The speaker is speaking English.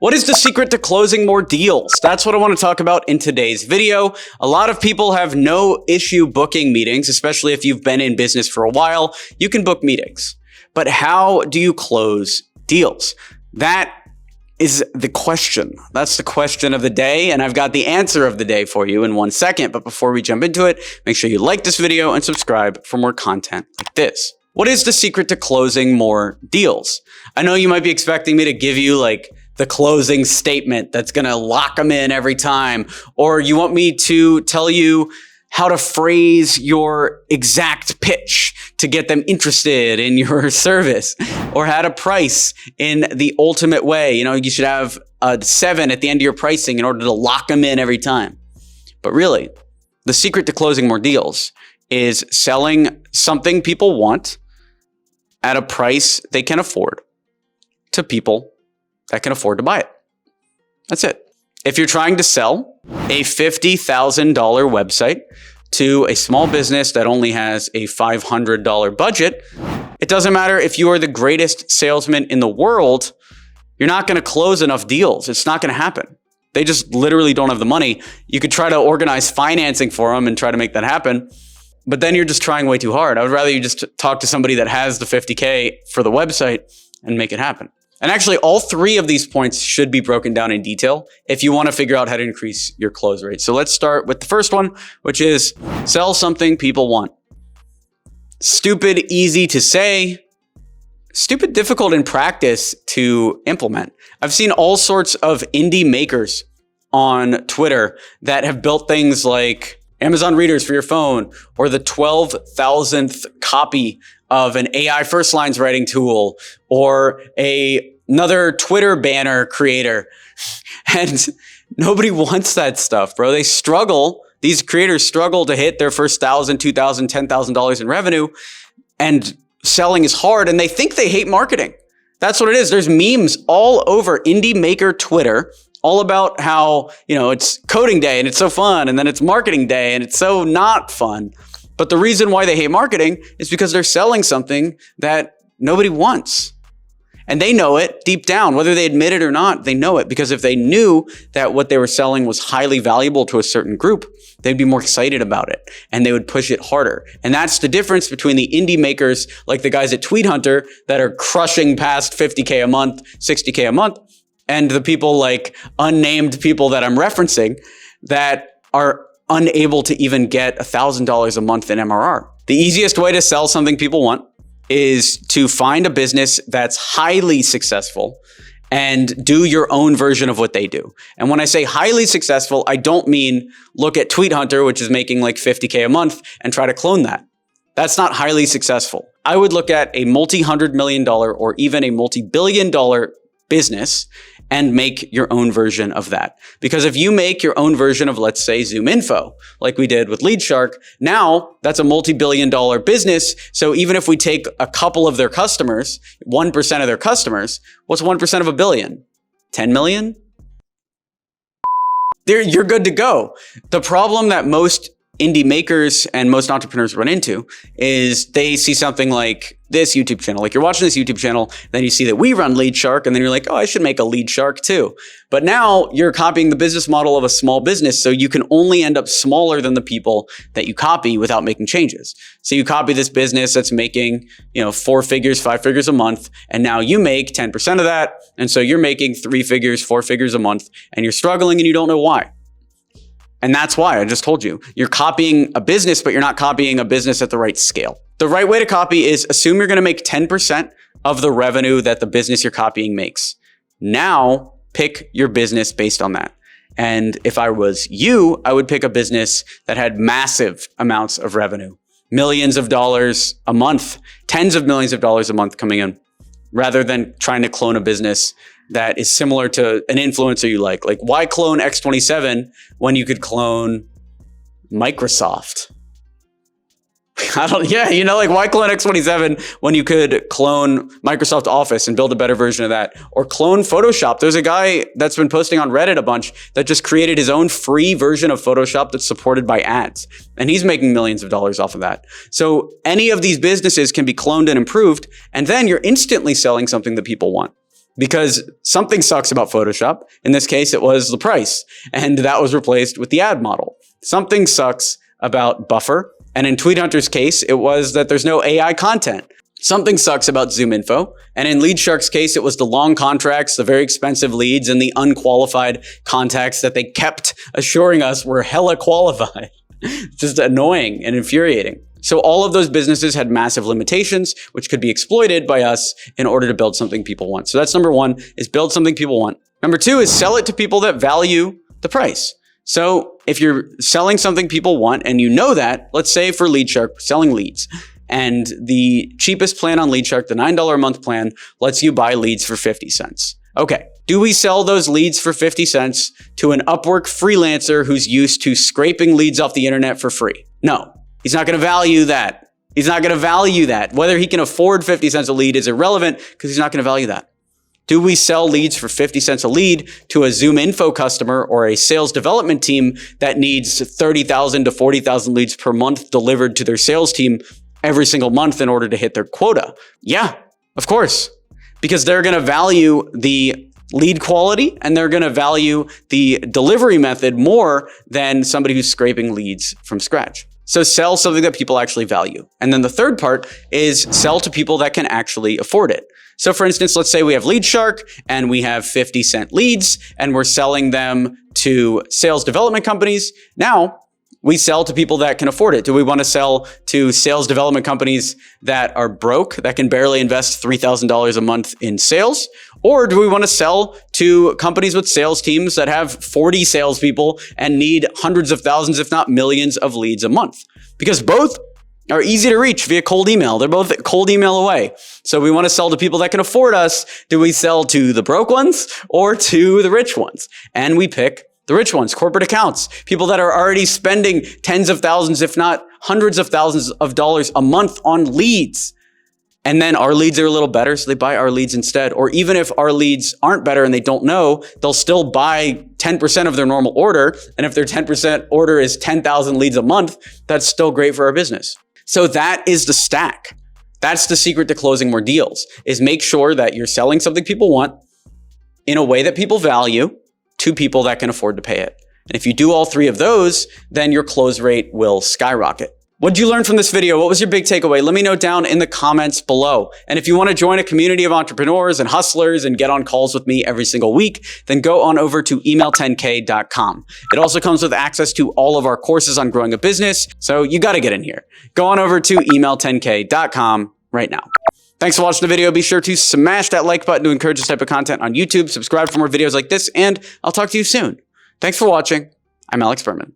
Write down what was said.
What is the secret to closing more deals? That's what I want to talk about in today's video. A lot of people have no issue booking meetings, especially if you've been in business for a while. You can book meetings. But how do you close deals? That is the question. That's the question of the day, and I've got the answer of the day for you in 1 second. But before we jump into it, make sure you like this video and subscribe for more content like this. What is the secret to closing more deals? I know you might be expecting me to give you like the closing statement that's going to lock them in every time, or you want me to tell you how to phrase your exact pitch to get them interested in your service, or how to price in the ultimate way. You know, you should have a 7 at the end of your pricing in order to lock them in every time. But really, the secret to closing more deals is selling something people want at a price they can afford to people that can afford to buy it. That's it. If you're trying to sell a $50,000 website to a small business that only has a $500 budget, it doesn't matter if you are the greatest salesman in the world, you're not going to close enough deals. It's not going to happen. They just literally don't have the money. You could try to organize financing for them and try to make that happen, but then you're just trying way too hard. I would rather you just talk to somebody that has the 50K for the website and make it happen. And actually, all 3 of these points should be broken down in detail if you want to figure out how to increase your close rate. So let's start with the first one, which is sell something people want. Stupid easy to say, stupid difficult in practice to implement. I've seen all sorts of indie makers on Twitter that have built things like Amazon readers for your phone, or the 12,000th copy of an AI first lines writing tool, or another Twitter banner creator. And nobody wants that stuff, bro. They struggle. These creators struggle to hit their first $1,000, $2,000, $10,000 in revenue, and selling is hard, and they think they hate marketing. That's what it is. There's memes all over indie maker Twitter all about how, you know, it's coding day and it's so fun, and then it's marketing day and it's so not fun. But the reason why they hate marketing is because they're selling something that nobody wants. And they know it deep down, whether they admit it or not, they know it, because if they knew that what they were selling was highly valuable to a certain group, they'd be more excited about it and they would push it harder. And that's the difference between the indie makers, like the guys at Tweet Hunter that are crushing past 50K a month, 60K a month, and the people like unnamed people that I'm referencing that are unable to even get $1,000 a month in MRR. The easiest way to sell something people want is to find a business that's highly successful and do your own version of what they do. And when I say highly successful, I don't mean look at Tweet Hunter, which is making like 50K a month, and try to clone that. That's not highly successful. I would look at a multi-$100 million or even a multi-billion-dollar business and make your own version of that. Because if you make your own version of, let's say, Zoom Info, like we did with LeadShark, now that's a multi-billion-dollar business. So even if we take a couple of their customers, 1% of their customers, what's 1% of a billion? 10 million? You're good to go. The problem that most indie makers and most entrepreneurs run into is they see something like this YouTube channel. Like you're watching this YouTube channel, then you see that we run LeadShark, and then you're like, oh, I should make a LeadShark too. But now you're copying the business model of a small business, so you can only end up smaller than the people that you copy without making changes. So you copy this business that's making, 4 figures, 5 figures a month, and now you make 10% of that, and so you're making 3 figures, 4 figures a month, and you're struggling and you don't know why. And that's why I just told you, you're copying a business, but you're not copying a business at the right scale. The right way to copy is assume you're going to make 10% of the revenue that the business you're copying makes. Now pick your business based on that. And if I was you, I would pick a business that had massive amounts of revenue, millions of dollars a month, tens of millions of dollars a month coming in, rather than trying to clone a business that is similar to an influencer you like. Like, why clone X27 when you could clone Microsoft? Why clone X27 when you could clone Microsoft Office and build a better version of that? Or clone Photoshop. There's a guy that's been posting on Reddit a bunch that just created his own free version of Photoshop that's supported by ads. And he's making millions of dollars off of that. So any of these businesses can be cloned and improved, and then you're instantly selling something that people want. because something sucks about Photoshop. In this case, it was the price, and that was replaced with the ad model. Something sucks about Buffer, and in Tweet Hunter's case, it was that there's no AI content. Something sucks about Zoom Info, and in LeadShark's case, it was the long contracts, the very expensive leads, and the unqualified contacts that they kept assuring us were hella qualified. Just annoying and infuriating. So all of those businesses had massive limitations, which could be exploited by us in order to build something people want. So that's number one, is build something people want. Number two is sell it to people that value the price. So if you're selling something people want and you know that, let's say for LeadShark, selling leads, and the cheapest plan on LeadShark, the $9 a month plan, lets you buy leads for 50 cents. Okay, do we sell those leads for 50 cents to an Upwork freelancer who's used to scraping leads off the internet for free? No. He's not going to value that. He's not going to value that. Whether he can afford 50 cents a lead is irrelevant because he's not going to value that. Do we sell leads for 50 cents a lead to a Zoom Info customer or a sales development team that needs 30,000 to 40,000 leads per month delivered to their sales team every single month in order to hit their quota? Yeah, of course, because they're going to value the lead quality and they're going to value the delivery method more than somebody who's scraping leads from scratch. So sell something that people actually value. And then the third part is sell to people that can actually afford it. So for instance, let's say we have LeadShark and we have 50-cent leads and we're selling them to sales development companies. Now we sell to people that can afford it. Do we want to sell to sales development companies that are broke, that can barely invest $3,000 a month in sales? Or do we want to sell to companies with sales teams that have 40 salespeople and need hundreds of thousands, if not millions of leads a month? Because both are easy to reach via cold email. They're both cold email away. So we want to sell to people that can afford us. Do we sell to the broke ones or to the rich ones? And we pick the rich ones, corporate accounts, people that are already spending tens of thousands, if not hundreds of thousands of dollars a month on leads. And then our leads are a little better, so they buy our leads instead. Or even if our leads aren't better and they don't know, they'll still buy 10% of their normal order. And if their 10% order is 10,000 leads a month, that's still great for our business. So that is the stack. That's the secret to closing more deals, is make sure that you're selling something people want in a way that people value to people that can afford to pay it. And if you do all three of those, then your close rate will skyrocket. What did you learn from this video? What was your big takeaway? Let me know down in the comments below. And if you want to join a community of entrepreneurs and hustlers and get on calls with me every single week, then go on over to email10k.com. It also comes with access to all of our courses on growing a business. So you got to get in here. Go on over to email10k.com right now. Thanks for watching the video. Be sure to smash that like button to encourage this type of content on YouTube. Subscribe for more videos like this, and I'll talk to you soon. Thanks for watching. I'm Alex Berman.